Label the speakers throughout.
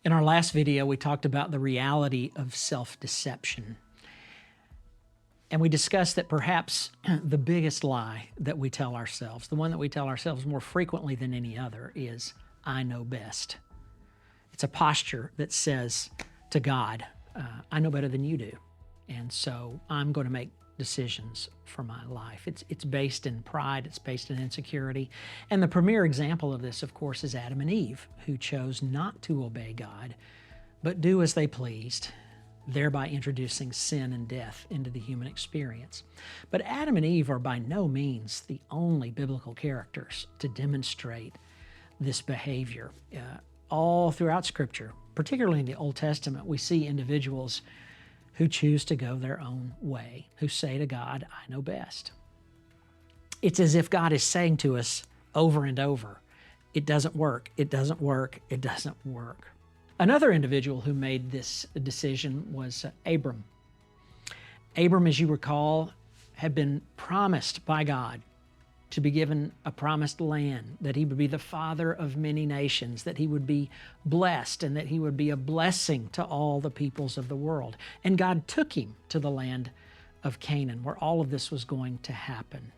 Speaker 1: In our last video, we talked about the reality of self-deception. And we discussed that perhaps the biggest lie that we tell ourselves, the one that we tell ourselves more frequently than any other, is, I know best. It's a posture that says to God, I know better than you do. And so I'm going to make decisions for my life. It's based in pride, it's based in insecurity. And the premier example of this, of course, is Adam and Eve, who chose not to obey God, but do as they pleased, thereby introducing sin and death into the human experience. But Adam and Eve are by no means the only biblical characters to demonstrate this behavior. All throughout Scripture, particularly in the Old Testament, we see individuals who choose to go their own way, who say to God, I know best. It's as if God is saying to us over and over, it doesn't work, it doesn't work, it doesn't work. Another individual who made this decision was Abram. Abram, as you recall, had been promised by God to be given a promised land, that he would be the father of many nations, that he would be blessed, and that he would be a blessing to all the peoples of the world. And God took him to the land of Canaan, where all of this was going to happen.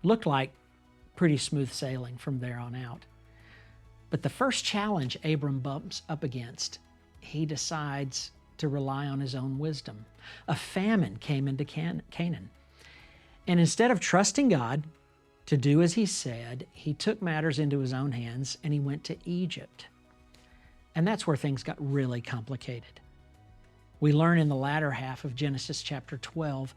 Speaker 1: Looked like pretty smooth sailing from there on out. But the first challenge Abram bumps up against, he decides to rely on his own wisdom. A famine came into Canaan. And instead of trusting God to do as he said, he took matters into his own hands and he went to Egypt. And that's where things got really complicated. We learn in the latter half of Genesis chapter 12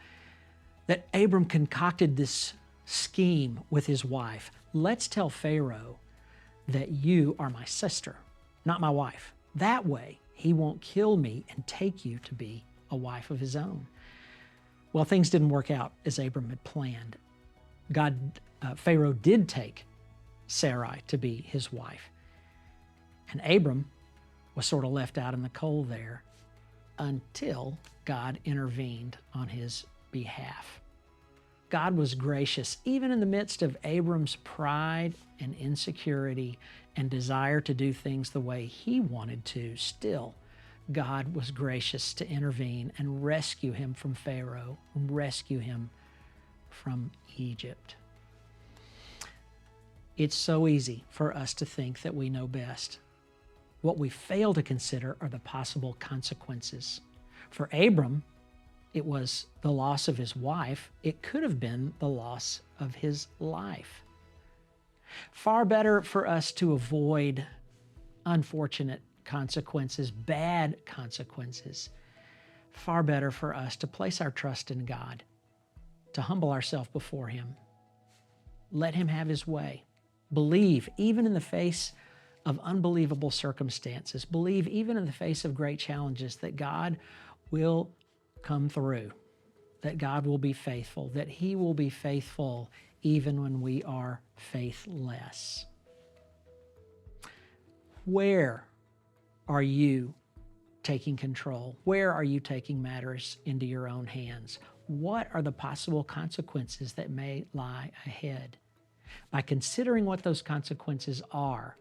Speaker 1: that Abram concocted this scheme with his wife. Let's tell Pharaoh that you are my sister, not my wife. That way, he won't kill me and take you to be a wife of his own. Well, things didn't work out as Abram had planned. Pharaoh did take Sarai to be his wife. And Abram was sort of left out in the cold there until God intervened on his behalf. God was gracious, even in the midst of Abram's pride and insecurity and desire to do things the way he wanted to. Still, God was gracious to intervene and rescue him from Pharaoh, and rescue him from Egypt. It's so easy for us to think that we know best. What we fail to consider are the possible consequences. For Abram, it was the loss of his wife. It could have been the loss of his life. Far better for us to avoid unfortunate consequences, bad consequences. Far better for us to place our trust in God, to humble ourselves before him. Let him have his way. Believe even in the face of unbelievable circumstances. Believe even in the face of great challenges that God will come through, that God will be faithful, that he will be faithful even when we are faithless. Where are you taking control? Where are you taking matters into your own hands? What are the possible consequences that may lie ahead? By considering what those consequences are,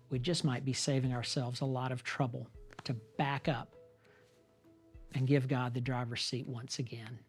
Speaker 1: we just might be saving ourselves a lot of trouble to back up and give God the driver's seat once again.